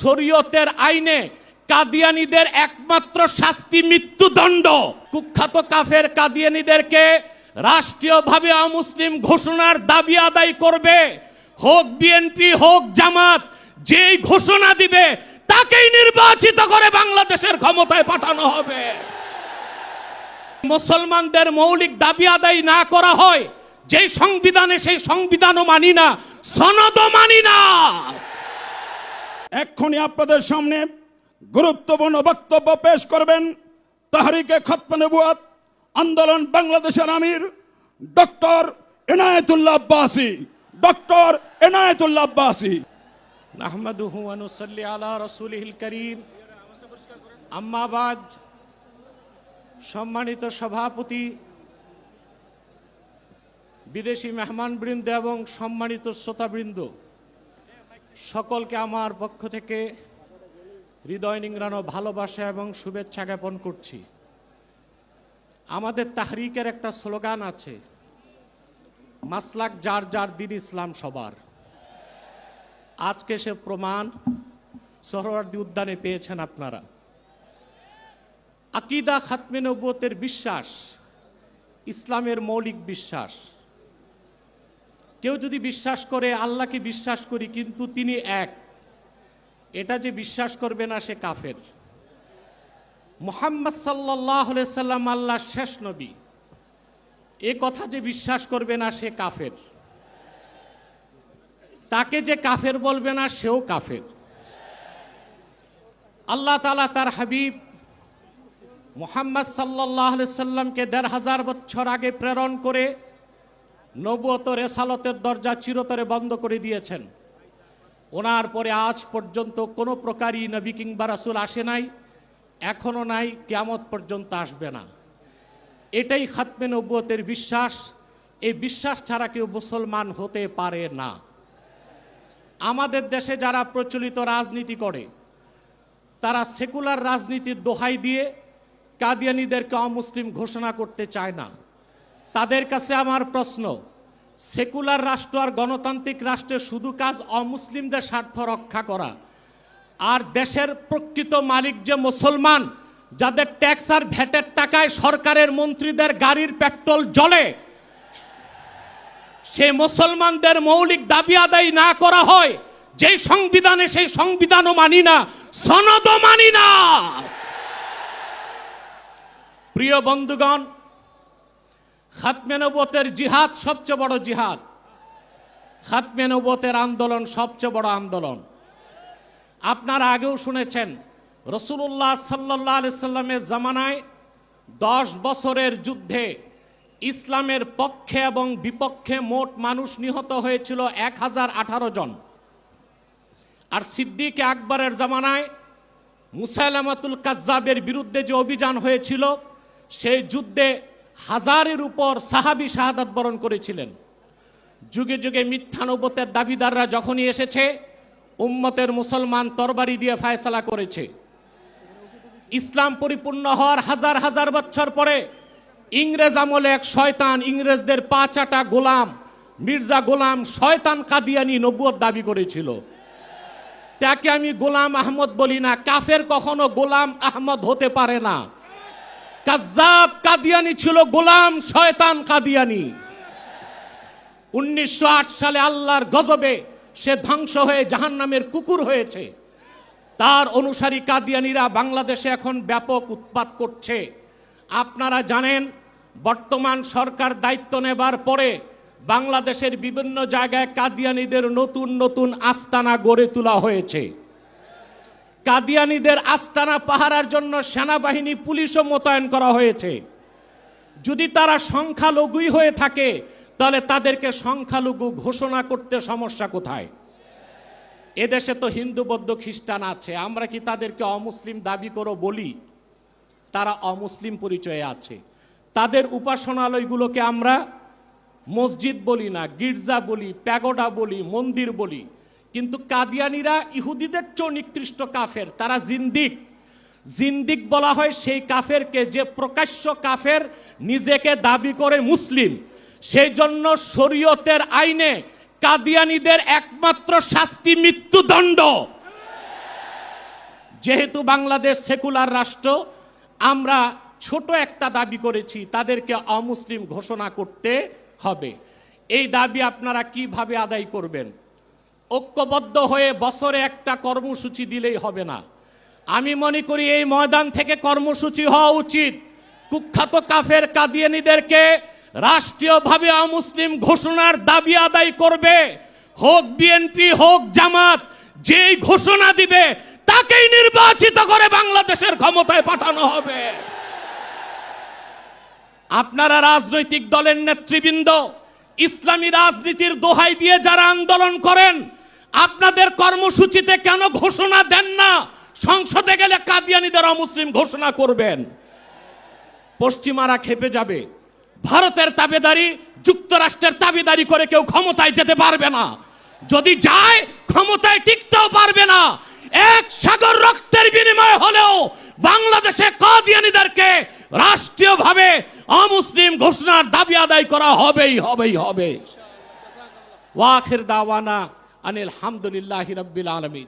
শরীয়তের আইনে কাদিয়ানীদের একমাত্র শাস্তি মৃত্যুদণ্ড। কুখ্যাত কাফের কাদিয়ানীদেরকে রাষ্ট্রীয়ভাবে অমুসলিম ঘোষণার দাবি আদায় করবে, হোক বিএনপি হোক জামাত, যেই ঘোষণা দিবে তাকেই নির্বাচিত করে বাংলাদেশের ক্ষমতায় পাঠানো হবে। মুসলমানদের মৌলিক দাবি আদায় না করা হয় যেই সংবিধানে, সেই সংবিধানও মানি না, সনদও মানি না। এক্ষুনি আপনাদের সামনে গুরুত্বপূর্ণ বক্তব্য পেশ করবেন তাহরিকে খতমে নবুয়ত আন্দোলন বাংলাদেশের আমির ডক্টর এনায়েতুল্লাহ আব্বাসী। ডক্টর এনায়েতুল্লাহ আব্বাসী। নাহমাদুহু ওয়া নুসাল্লি আলা রাসূলিহিল কারীম, আম্মা বাদ। সম্মানিত সভাপতি, বিদেশি মেহমানবৃন্দ এবং সম্মানিত শ্রোতাবৃন্দ, সকলকে আমার পক্ষ থেকে হৃদয় নিংড়ানো ভালোবাসা এবং শুভেচ্ছা জ্ঞাপন করছি। আমাদের তাহরিকের একটা স্লোগান আছে, মাসলাক যার যার, দিন ইসলাম সবার। আজকে সে প্রমাণ সোহরাওয়ার্দী উদ্যানে পেয়েছেন আপনারা। আকীদা খাতমে নবুয়তের বিশ্বাস ইসলামের মৌলিক বিশ্বাস। কেউ যদি বিশ্বাস করে আল্লাহকে বিশ্বাস করি কিন্তু তিনি এক, এটা যে বিশ্বাস করবে না সে কাফের। মুহাম্মদ সাল্লাল্লাহু আলাইহি সাল্লাম আল্লাহর শেষ নবী, এ কথা যে বিশ্বাস করবে না সে কাফের। তাকে যে কাফের বলবে না সেও কাফের। আল্লাহ তাআলা তার হাবিব মুহাম্মদ সাল্লাল্লাহু আলাইহি সাল্লামকে ১৫০০ বছর আগে প্রেরণ করে নবুয়ত রেসালতের দরজা চিরতরে বন্ধ করে দিয়েছেন। ওনার পরে আজ পর্যন্ত কোনো প্রকারই নবী কিংবা রাসূল আসে নাই, এখনো নাই, কিয়ামত পর্যন্ত আসবে না। এটাই খাতমে নবুয়তের বিশ্বাস। এই বিশ্বাস ছাড়া কেউ মুসলমান হতে পারে না। আমাদের দেশে যারা প্রচলিত রাজনীতি করে তারা সেকুলার রাজনীতির দোহাই দিয়ে কাদিয়ানীদেরকে অমুসলিম ঘোষণা করতে চায় না। তাদের কাছে আমার প্রশ্ন, সেকুলার রাষ্ট্র আর গণতান্ত্রিক রাষ্ট্রের শুধু কাজ অমুসলিমদের স্বার্থ রক্ষা করা, আর দেশের প্রকৃত মালিক যে মুসলমান, যাদের ট্যাক্স আর ভ্যাটের টাকায় সরকারের মন্ত্রীদের গাড়ির পেট্রোল জ্বলে, সে মুসলমানদের মৌলিক দাবি আদায় না করা হয় যেই সংবিধানে, সেই সংবিধানও মানি না, সনদও মানি না। প্রিয় বন্ধুগণ, খাতমে নবুয়তের জিহাদ সবচেয়ে বড় জিহাদ। খাতমে নবুয়তের আন্দোলন সবচেয়ে বড় আন্দোলন। আপনারা আগেও শুনেছেন, রাসূলুল্লাহ সাল্লাল্লাহু আলাইহি সাল্লামের জামানায় 10 বছরের যুদ্ধে ইসলামের পক্ষে এবং বিপক্ষে মোট মানুষ নিহত হয়েছিল 1018 জন। আর সিদ্দিক আকবরের জামানায় মুসাইলামাতুল কাজ্জাবের বিরুদ্ধে যে অভিযান হয়েছিল, সেই যুদ্ধে 1000-এর উপর সাহাবী শাহাদাত বরণ করেছিলেন। যুগে যুগে মিথ্যা নবুয়তের দাবিদাররা যখনই এসেছে, উম্মতের মুসলমান তরবারি দিয়ে ফায়সালা করেছে। ইসলাম পরিপূর্ণ হওয়ার হাজার হাজার বছর পরে ইংরেজ আমলে এক শয়তান, ইংরেজদের 5 গোলাম, মির্জা গোলাম শয়তান কাদিয়ানী নবুয়ত দাবি করেছিল। তাকে আমি গোলাম আহমদ বলি না। কাফের কখনো গোলাম আহমদ হতে পারে না। কাজ্জাব কাদিয়ানী ছিল গোলাম শয়তান কাদিয়ানী। 1908 সালে আল্লাহর গজবে সে ধ্বংস হয়ে জাহান্নামের কুকুর হয়েছে। তার অনুসারী কাদিয়ানীরা বাংলাদেশে এখন ব্যাপক উৎপাত করছে। আপনারা জানেন, বর্তমান সরকার দায়িত্ব নেবার পরে বাংলাদেশের বিভিন্ন জায়গায় কাদিয়ানীদের নতুন নতুন আস্তানা গড়ে তোলা হয়েছে। কাদিয়ানীদের আস্তানা পাহারার জন্য সেনাবাহিনী, পুলিশও মোতায়েন করা হয়েছে। যদি তারা সংখ্যালঘুই হয়ে থাকে তাহলে তাদেরকে সংখ্যালঘু ঘোষণা করতে সমস্যা কোথায়? এদেশে তো হিন্দু, বৌদ্ধ, খ্রিস্টান আছে। আমরা কি তাদেরকে অমুসলিম দাবি করো বলি? তারা অমুসলিম পরিচয়ে আছে। তাদের উপাসনালয়গুলোকে আমরা মসজিদ বলি না, গির্জা বলি, প্যাগোডা বলি, মন্দির বলি। কিন্তু কাদিয়ানীরা ইহুদিদের চেয়ে নিকৃষ্ট কাফের। তারা জিন্দিক। জিন্দিক বলা হয় সেই কাফেরকে যে প্রকাশ্য কাফের, নিজেকে দাবি করে মুসলিম। সেই জন্য শরীয়তের আইনে কাদিয়ানীদের একমাত্র শাস্তি মৃত্যুদণ্ড। যেহেতু বাংলাদেশ সেকুলার রাষ্ট্র, আমরা ছোট একটা দাবি করেছি, তাদেরকে অমুসলিম ঘোষণা করতে হবে। এই দাবি আপনারা কিভাবে আদায় করবেন? ঐক্যবদ্ধ হয়ে বছরে একটা কর্মসূচি দিলেই হবে না। আমি মনে করি এই ময়দান থেকে কর্মসূচি হওয়া উচিত। কুখ্যাত কাফের কাদিয়ানীদেরকে রাষ্ট্রীয়ভাবে অমুসলিম ঘোষণার দাবি আদায় করবে, হোক বিএনপি হোক জামাত, যেই ঘোষণা দিবে তাকেই নির্বাচিত করে বাংলাদেশের ক্ষমতায় পাঠানো হবে। আপনারা রাজনৈতিক দলের নেতৃবৃন্দ, ইসলামী রাজনীতির দোহাই দিয়ে যারা আন্দোলন করেন, আপনাদের কর্মসূচিতে কেন ঘোষণা দেন না সংসদে গেলে কাদিয়ানীদের অমুসলিম ঘোষণা করবেন? পশ্চিমারা খেপে যাবে। ভারতের তাবেদারি, যুক্তরাষ্ট্রের তাবেদারি করে কেউ ক্ষমতায় যেতে পারবে না। যদি যায় ক্ষমতায় টিকতেও পারবে না। এক সাগর রক্তের বিনিময়ে হলেও বাংলাদেশে কাদিয়ানীদেরকে রাষ্ট্রীয়ভাবে অমুসলিম ঘোষণার দাবি আদায় করা হবেই হবে। ওয়াখির দাওয়ানা আনিল হামদুলিল্লাহি রাব্বিল আলামিন।